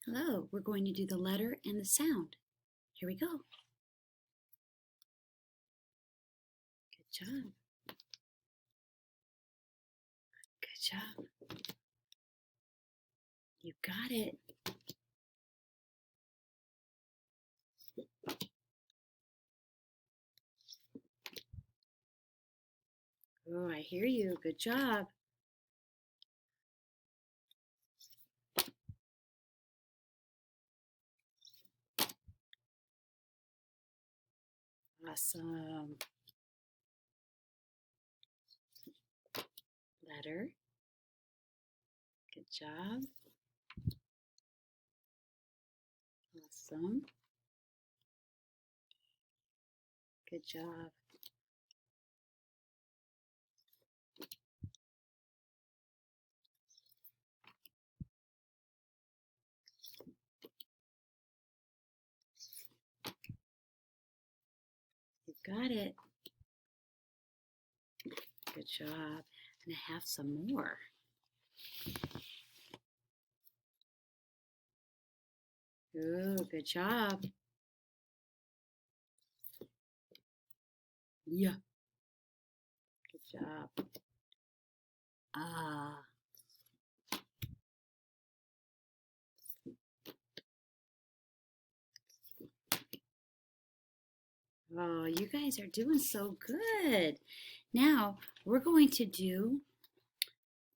Hello, we're going to do the letter and the sound. Here we go. Good job. Good job. You got it. Oh, I hear you. Good job. Awesome. Letter. Good job. Awesome. Good job. You got it. Good job. And I have some more. Ooh, good job. Yeah. Good job. Ah. Oh, you guys are doing so good. Now we're going to do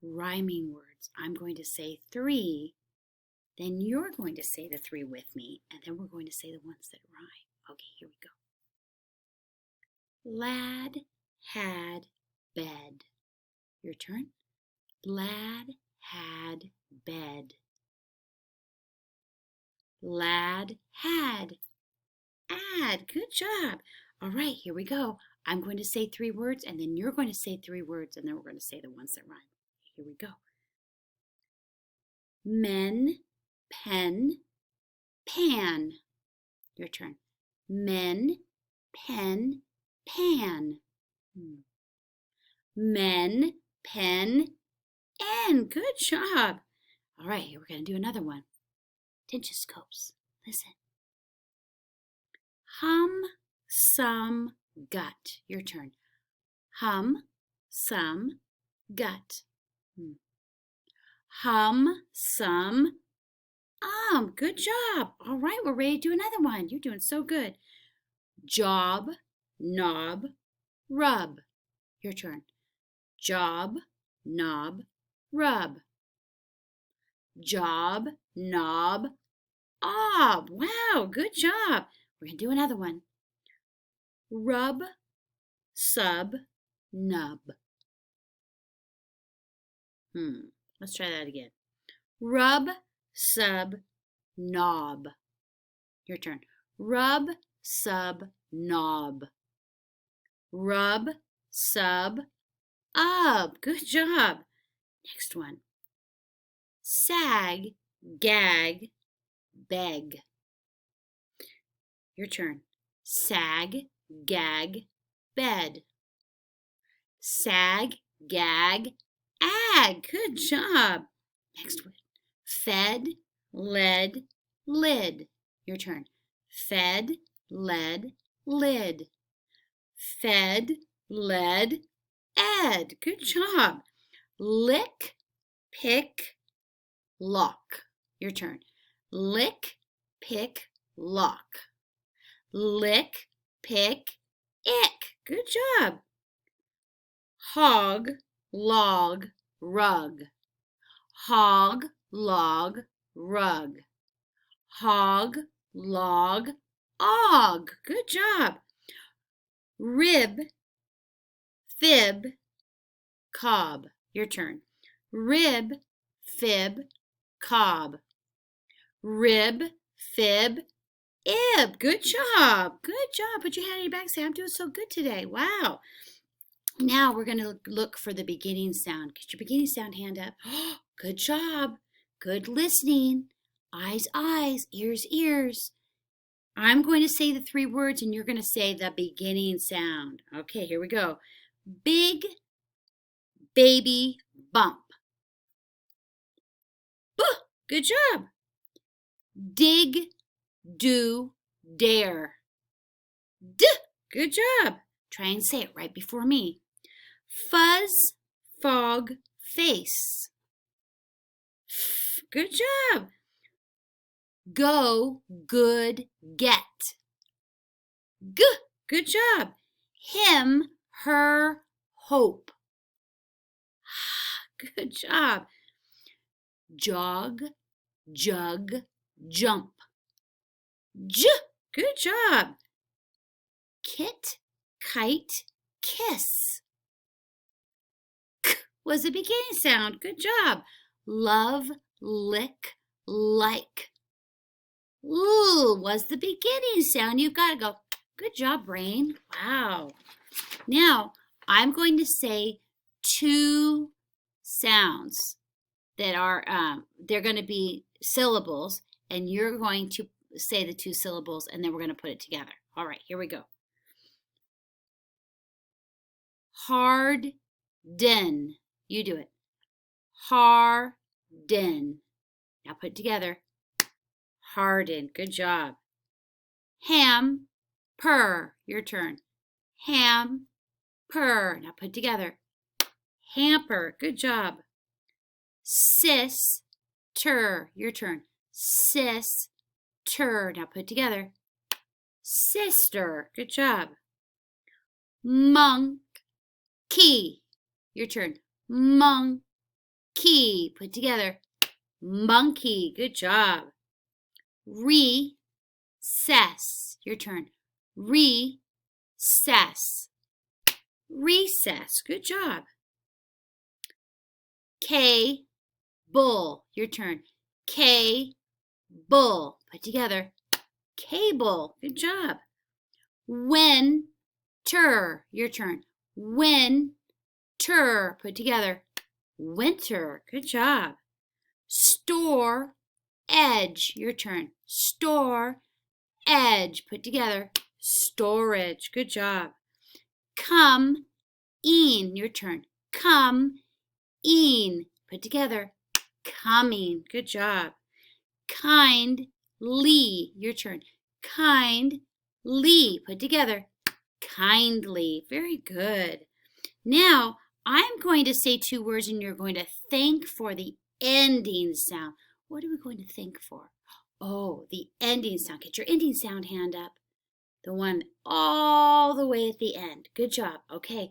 rhyming words. I'm going to say 3, then you're going to say the 3 with me, and then we're going to say the ones that rhyme. Okay, here we go. Lad had bed. Your turn. Lad had bed. Lad had. Add. Good job. All right, here we go. I'm going to say 3 words, and then you're going to say 3 words, and then we're going to say the ones that rhyme. Here we go. Men, pen, pan. Your turn. Men, pen, pan. Men, pen, and. Good job. All right, here we're going to do another one. Tinchoscopes. Listen. Hum, some, gut. Your turn. Hum, some, gut. Hum, some, Good job. All right, we're ready to do another one. You're doing so good. Job, knob, rub. Your turn. Job, knob, rub. Job, knob, ob. Wow, good job. We're going to do another one. Rub, sub, nub. Let's try that again. Rub, sub, knob. Your turn. Rub, sub, knob. Rub, sub, up. Good job. Next one. Sag, gag, beg. Your turn. Sag, gag, bed. Sag, gag, ag. Good job. Next one. Fed, led, lid. Your turn. Fed, led, lid. Fed, led, ed. Good job. Lick, pick, lock. Your turn. Lick, pick, lock. Lick, pick, ick. Good job. Hog, log, rug. Hog, log, rug. Hog, log, og. Good job. Rib, fib, cob. Your turn. Rib, fib, cob. Rib, fib, ib. Good job. Good job. Put your hand on your back. Say, I'm doing so good today. Wow. Now we're going to look for the beginning sound. Get your beginning sound hand up. Good job. Good listening. Eyes, eyes. Ears, ears. I'm going to say the 3 words and you're going to say the beginning sound. Okay, here we go. Big baby bump. Good job. dig, do, dare. D. Good job. Try and say it right before me. Fuzz, fog, face. F. Good job. Go, good, get. G. Good job. Him, her, hope. Good job. Jog, jug, jump. J. Good job. Kit, kite, kiss. K was the beginning sound. Good job. Love, lick, like. L was the beginning sound. You've got to go. Good job, brain. Wow. Now, I'm going to say two sounds that are, they're going to be syllables, and you're going to say the two syllables, and then we're going to put it together. All right, here we go. Harden. You do it. Harden. Now put it together. Harden. Good job. Ham, per. Your turn. Ham, per. Now put it together. Hamper. Good job. Sister. Your turn. Sister. Now put it together. Sister. Good job. Monkey. Your turn. Monkey. Put it together. Monkey. Good job. Recess. Your turn. Recess. Recess. Good job. Cable. Your turn. Cable. Put together. Cable. Good job. Winter. Your turn. Winter. Put together. Winter. Good job. Store. Edge. Your turn. Store. Edge. Put together. Storage. Good job. Come in. Your turn. Come in. Put together. Coming. Good job. Kindly. Your turn. Kindly. Put together. Kindly. Very good. Now, I'm going to say two words and you're going to think for the ending sound. What are we going to think for? Oh, the ending sound. Get your ending sound hand up. The one all the way at the end. Good job. Okay.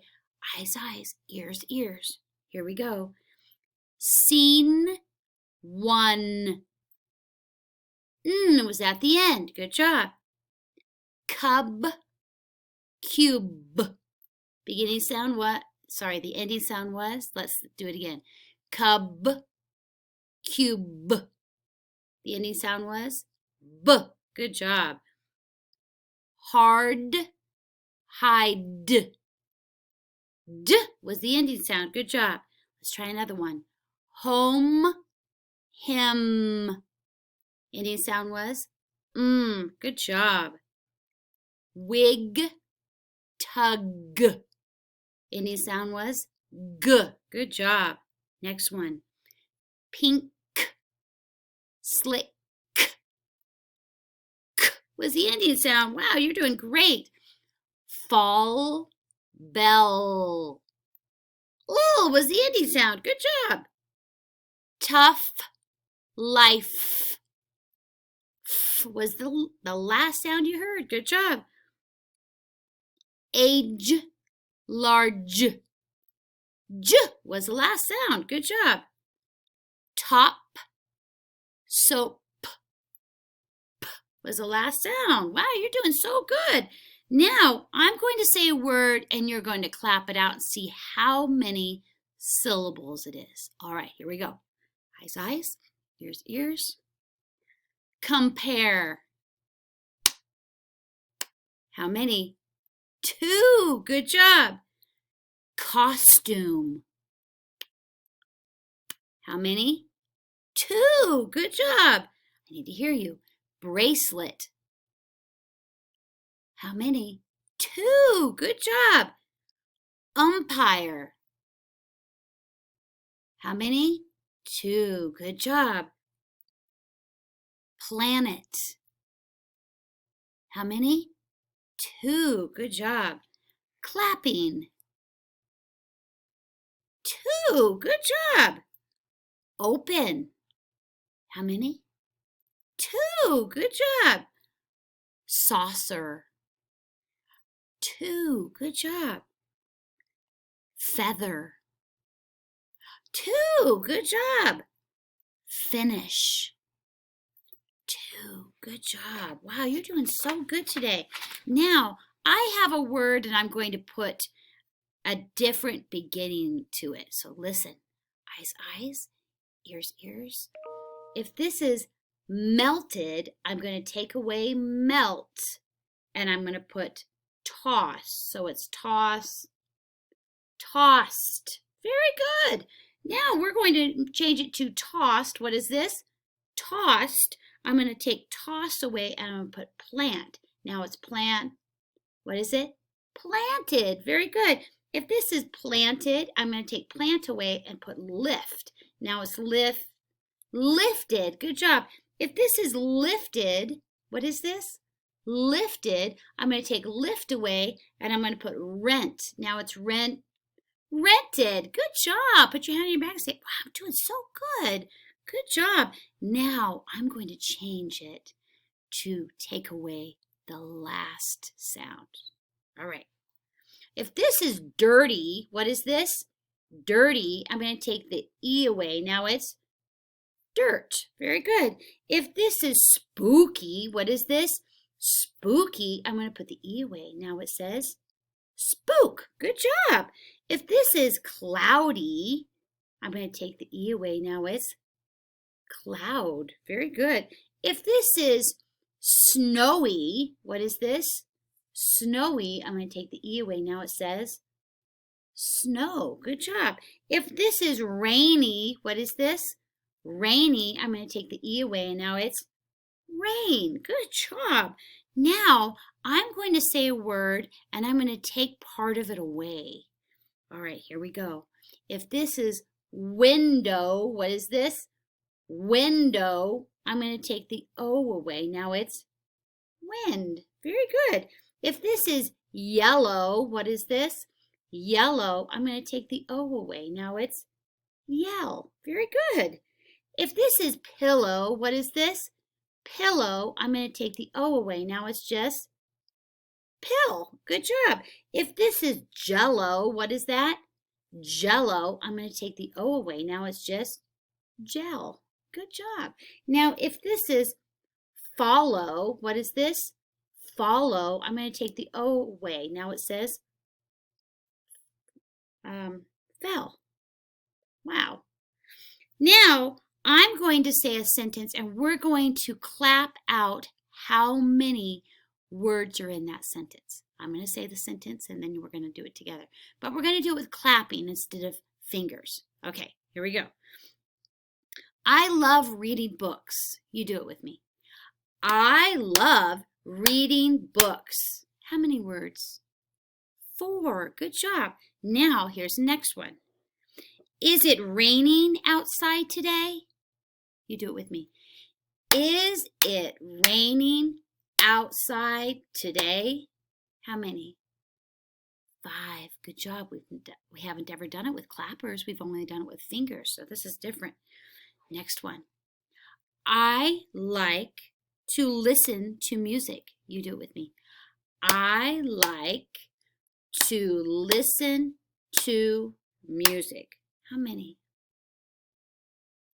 Eyes, eyes. Ears, ears. Here we go. Scene one. Was at the end. Good job. Cub, cube. Beginning sound what? Sorry, the ending sound was. Let's do it again. Cub, cube. The ending sound was B. Good job. Hard, hide. D was the ending sound. Good job. Let's try another one. Home, him. Ending sound was Good job. Wig, tug. Ending sound was G. Good job. Next one. Pink, slick. K was the ending sound. Wow, you're doing great. Fall, bell. L was the ending sound. Good job. Tough, life. F was the last sound you heard. Good job. Age, large. J was the last sound. Good job. Top, soap. P was the last sound. Wow, you're doing so good. Now, I'm going to say a word and you're going to clap it out and see how many syllables it is. All right, here we go. Eyes, eyes. Ears, ears. Compare. How many? 2. Good job. Costume. How many? 2. Good job. I need to hear you. Bracelet. How many? 2. Good job. Umpire. How many? 2. Good job. Planet. How many? 2. Good job. Clapping. 2. Good job. Open. How many? 2. Good job. Saucer. 2. Good job. Feather. 2. Good job. Finish. 2. Good job. Wow, you're doing so good today. Now, I have a word and I'm going to put a different beginning to it. So listen. Eyes, eyes. Ears, ears. If this is melted, I'm going to take away melt and I'm going to put toss. So it's toss, tossed. Very good. Now we're going to change it to tossed. What is this? Tossed. I'm going to take toss away and I'm going to put plant. Now it's plant. What is it? Planted. Very good. If this is planted, I'm going to take plant away and put lift. Now it's lift. Lifted. Good job. If this is lifted, what is this? Lifted. I'm going to take lift away and I'm going to put rent. Now it's rent. Rented. Good job. Put your hand on your back and say, wow, I'm doing so good. Good job. Now I'm going to change it to take away the last sound. All right. If this is dirty, what is this? Dirty. I'm going to take the E away. Now it's dirt. Very good. If this is spooky, what is this? Spooky. I'm going to put the E away. Now it says spook. Good job. If this is cloudy, I'm going to take the E away. Now it's cloud. Very good. If this is snowy, what is this? Snowy. I'm going to take the E away. Now it says snow. Good job. If this is rainy, what is this? Rainy. I'm going to take the E away and now it's rain. Good job. Now I'm going to say a word and I'm going to take part of it away. All right, here we go. If this is window, what is this? Window. I'm going to take the O away. Now it's wind. Very good. If this is yellow, what is this? Yellow. I'm going to take the O away. Now it's yell. Very good. If this is pillow, what is this? Pillow. I'm going to take the O away. Now it's just pill. Good job. If this is jello, what is that? Jello. I'm going to take the O away. Now it's just gel. Good job. Now, if this is follow, what is this? Follow. I'm going to take the O away. Now it says fell. Wow. Now, I'm going to say a sentence and we're going to clap out how many words are in that sentence. I'm going to say the sentence and then we're going to do it together. But we're going to do it with clapping instead of fingers. Okay, here we go. I love reading books. You do it with me. I love reading books. How many words? 4. Good job. Now, here's the next one. Is it raining outside today? You do it with me. Is it raining outside today? How many? 5. Good job. We haven't ever done it with clappers. We've only done it with fingers, so this is different. Next one. I like to listen to music. You do it with me. I like to listen to music. How many?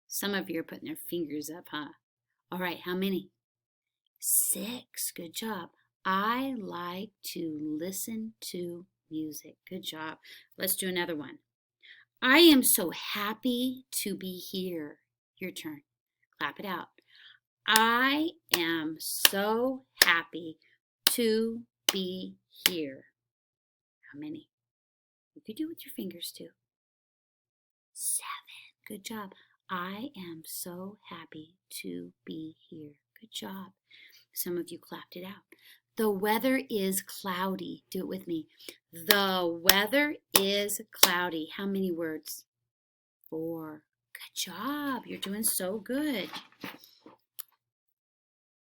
Some of you are putting their fingers up, huh? All right, how many? 6. Good job. I like to listen to music. Good job. Let's do another one. I am so happy to be here. Your turn. Clap it out. I am so happy to be here. How many? You could do it with your fingers too. 7. Good job. I am so happy to be here. Good job. Some of you clapped it out. The weather is cloudy. Do it with me. The weather is cloudy. How many words? 4. Good job. You're doing so good.